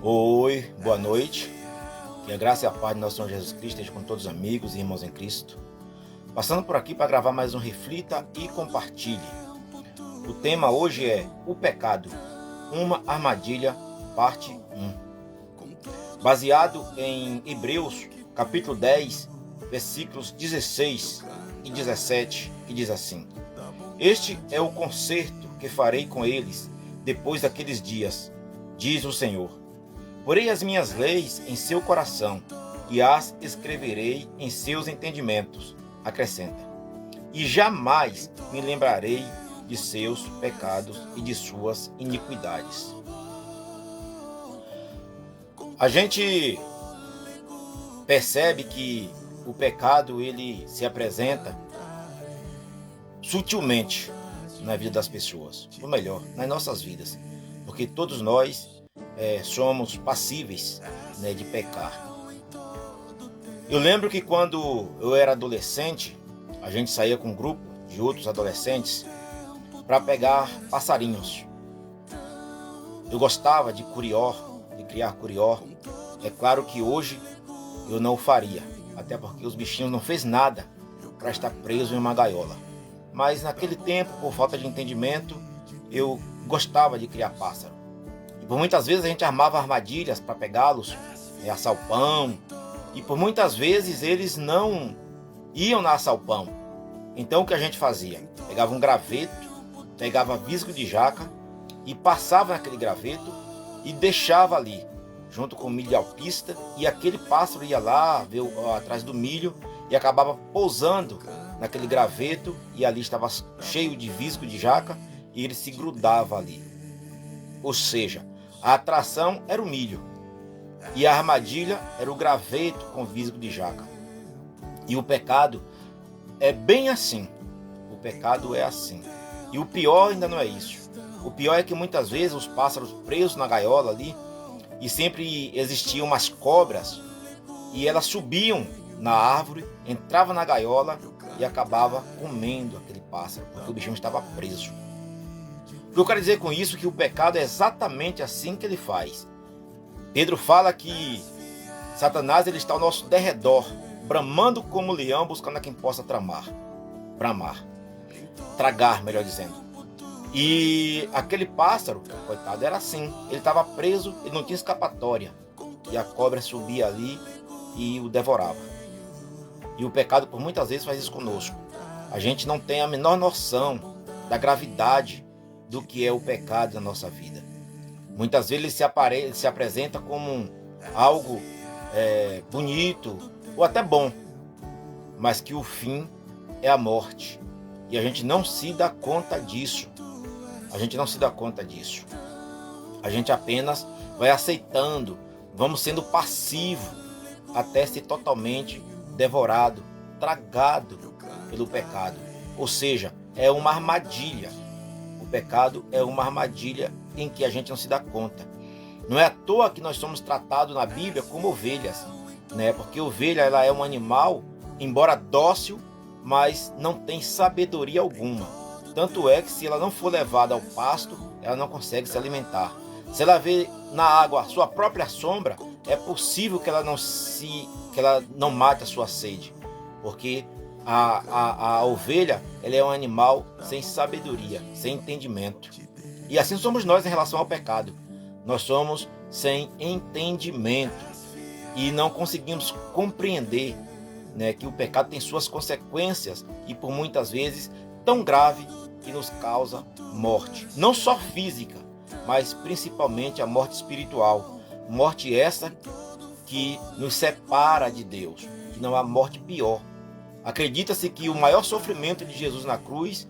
Oi, boa noite. Que a graça e a paz de nosso Senhor Jesus Cristo esteja com todos os amigos e irmãos em Cristo. Passando por aqui para gravar mais um Reflita e Compartilhe. O tema hoje é o pecado, uma armadilha, parte 1. Baseado em Hebreus, capítulo 10, versículos 16 e 17, que diz assim: Este é o concerto que farei com eles depois daqueles dias, diz o Senhor. Porei as minhas leis em seu coração e as escreverei em seus entendimentos, acrescenta. E jamais me lembrarei de seus pecados e de suas iniquidades. A gente percebe que o pecado ele se apresenta sutilmente na vida das pessoas, ou melhor, nas nossas vidas, porque todos nós somos passíveis, de pecar. Eu lembro que quando eu era adolescente, a gente saía com um grupo de outros adolescentes para pegar passarinhos. Eu gostava de curió, de criar curió. É claro que hoje eu não o faria, até porque os bichinhos não fez nada para estar preso em uma gaiola. Mas naquele tempo, por falta de entendimento, eu gostava de criar pássaro. E por muitas vezes a gente armava armadilhas para pegá-los, assar o pão. E por muitas vezes eles não iam na assar o pão. Então o que a gente fazia? Pegava um graveto, pegava visgo de jaca e passava naquele graveto e deixava ali, junto com o milho de alpista, e aquele pássaro ia lá, veio atrás do milho e acabava pousando naquele graveto, e ali estava cheio de visgo de jaca e ele se grudava ali. Ou seja, a atração era o milho e a armadilha era o graveto com visgo de jaca. E o pecado é bem assim. O pecado é assim. E o pior ainda não é isso. O pior é que muitas vezes os pássaros presos na gaiola ali, e sempre existiam umas cobras, e elas subiam na árvore, entravam na gaiola e acabavam comendo aquele pássaro, porque o bichinho estava preso. O que eu quero dizer com isso é que o pecado é exatamente assim que ele faz. Pedro fala que Satanás ele está ao nosso derredor, bramando como leão, buscando a quem possa tragar, melhor dizendo. E aquele pássaro, coitado, era assim. Ele estava preso, ele não tinha escapatória. E a cobra subia ali e o devorava. E o pecado por muitas vezes faz isso conosco. A gente não tem a menor noção da gravidade do que é o pecado na nossa vida. Muitas vezes ele se apresenta como algo bonito ou até bom, mas que o fim é a morte. E a gente não se dá conta disso. A gente apenas vai aceitando, vamos sendo passivo até ser totalmente devorado, tragado pelo pecado. Ou seja, é uma armadilha. O pecado é uma armadilha em que a gente não se dá conta. Não é à toa que nós somos tratados na Bíblia como ovelhas, porque ovelha ela é um animal, embora dócil, mas não tem sabedoria alguma. Tanto é que se ela não for levada ao pasto, ela não consegue se alimentar. Se ela vê na água a sua própria sombra, é possível que ela não mate a sua sede, porque a ovelha ela é um animal sem sabedoria, sem entendimento. E assim somos nós em relação ao pecado. Nós somos sem entendimento e não conseguimos compreender, que o pecado tem suas consequências e por muitas vezes tão grave que nos causa morte. Não só física, mas principalmente a morte espiritual. Morte essa que nos separa de Deus, que não há morte pior. Acredita-se que o maior sofrimento de Jesus na cruz